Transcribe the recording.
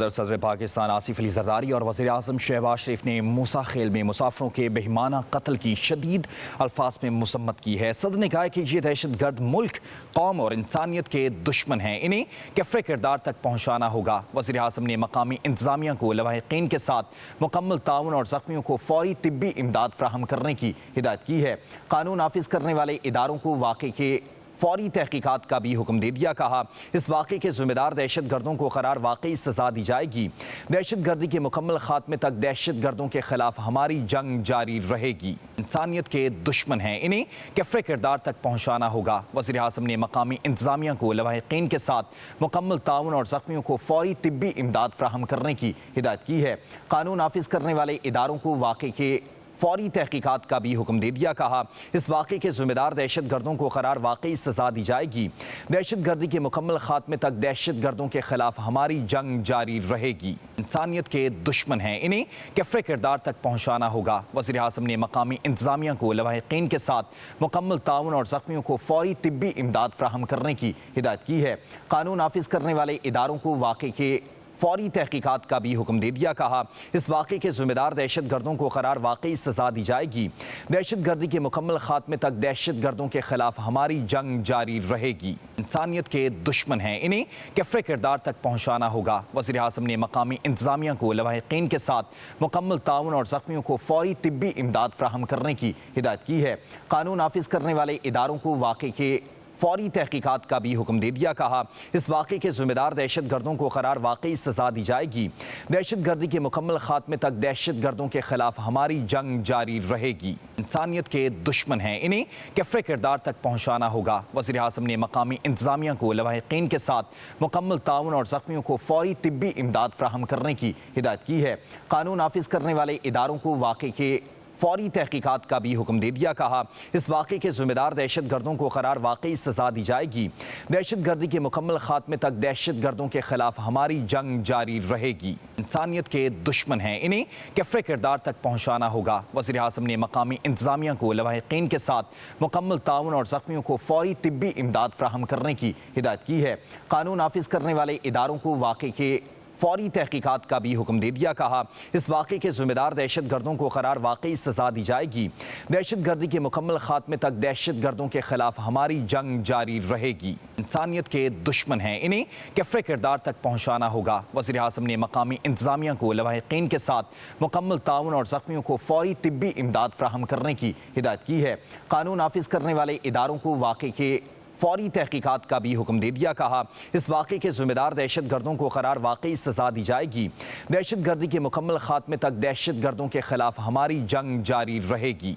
صدر پاکستان آصف علی زرداری اور وزیر اعظم شہباز شریف نے موسیٰ خیل میں مسافروں کے بہیمانہ قتل کی شدید الفاظ میں مذمت کی ہے۔ صدر نے کہا ہے کہ یہ دہشت گرد ملک، قوم اور انسانیت کے دشمن ہیں، انہیں کفر کردار تک پہنچانا ہوگا۔ وزیر اعظم نے مقامی انتظامیہ کو لواحقین کے ساتھ مکمل تعاون اور زخمیوں کو فوری طبی امداد فراہم کرنے کی ہدایت کی ہے۔ قانون نافذ کرنے والے اداروں کو واقعے کے فوری تحقیقات کا بھی حکم دے دیا۔ کہا اس واقعے کے ذمہ دار دہشت گردوں کو قرار واقعی سزا دی جائے گی۔ دہشت گردی کے مکمل خاتمے تک دہشت گردوں کے خلاف ہماری جنگ جاری رہے گی۔ انسانیت کے دشمن ہیں، انہیں کفر کردار تک پہنچانا ہوگا۔ وزیر اعظم نے مقامی انتظامیہ کو لواحقین کے ساتھ مکمل تعاون اور زخمیوں کو فوری طبی امداد فراہم کرنے کی ہدایت کی ہے۔ قانون نافذ کرنے والے اداروں کو واقعے کے فوری تحقیقات کا بھی حکم دے دیا۔ کہا اس واقعے کے ذمہ دار دہشت گردوں کو قرار واقعی سزا دی جائے گی۔ دہشت گردی کے مکمل خاتمے تک دہشت گردوں کے خلاف ہماری جنگ جاری رہے گی۔ انسانیت کے دشمن ہیں، انہیں کفر کردار تک پہنچانا ہوگا۔ وزیر اعظم نے مقامی انتظامیہ کو لواحقین کے ساتھ مکمل تعاون اور زخمیوں کو فوری طبی امداد فراہم کرنے کی ہدایت کی ہے۔ قانون نافذ کرنے والے اداروں کو واقعے کے فوری تحقیقات کا بھی حکم دے دیا۔ کہا اس واقعے کے ذمہ دار دہشت گردوں کو قرار واقعی سزا دی جائے گی۔ دہشت گردی کے مکمل خاتمے تک دہشت گردوں کے خلاف ہماری جنگ جاری رہے گی۔ انسانیت کے دشمن ہیں، انہیں کفر کردار تک پہنچانا ہوگا۔ وزیر اعظم نے مقامی انتظامیہ کو لواحقین کے ساتھ مکمل تعاون اور زخمیوں کو فوری طبی امداد فراہم کرنے کی ہدایت کی ہے۔ قانون نافذ کرنے والے اداروں کو واقعے کے فوری تحقیقات کا بھی حکم دے دیا۔ کہا اس واقعے کے ذمہ دار دہشت گردوں کو قرار واقعی سزا دی جائے گی۔ دہشت گردی کے مکمل خاتمے تک دہشت گردوں کے خلاف ہماری جنگ جاری رہے گی۔ انسانیت کے دشمن ہیں، انہیں کفر کردار تک پہنچانا ہوگا۔ وزیر اعظم نے مقامی انتظامیہ کو لواحقین کے ساتھ مکمل تعاون اور زخمیوں کو فوری طبی امداد فراہم کرنے کی ہدایت کی ہے۔ قانون نافذ کرنے والے اداروں کو واقعے کے فوری تحقیقات کا بھی حکم دے دیا۔ کہا اس واقعے کے ذمہ دار دہشت گردوں کو قرار واقعی سزا دی جائے گی۔ دہشت گردی کے مکمل خاتمے تک دہشت گردوں کے خلاف ہماری جنگ جاری رہے گی۔ انسانیت کے دشمن ہیں، انہیں کفر کردار تک پہنچانا ہوگا۔ وزیر اعظم نے مقامی انتظامیہ کو لواحقین کے ساتھ مکمل تعاون اور زخمیوں کو فوری طبی امداد فراہم کرنے کی ہدایت کی ہے۔ قانون نافذ کرنے والے اداروں کو واقعے کے فوری تحقیقات کا بھی حکم دے دیا۔ کہا اس واقعے کے ذمہ دار دہشت گردوں کو قرار واقعی سزا دی جائے گی۔ دہشت گردی کے مکمل خاتمے تک دہشت گردوں کے خلاف ہماری جنگ جاری رہے گی۔ انسانیت کے دشمن ہیں، انہیں کفر کردار تک پہنچانا ہوگا۔ وزیر اعظم نے مقامی انتظامیہ کو لواحقین کے ساتھ مکمل تعاون اور زخمیوں کو فوری طبی امداد فراہم کرنے کی ہدایت کی ہے۔ قانون نافذ کرنے والے اداروں کو واقعے کے فوری تحقیقات کا بھی حکم دے دیا۔ کہا اس واقعے کے ذمہ دار دہشت گردوں کو قرار واقعی سزا دی جائے گی۔ دہشت گردی کے مکمل خاتمے تک دہشت گردوں کے خلاف ہماری جنگ جاری رہے گی۔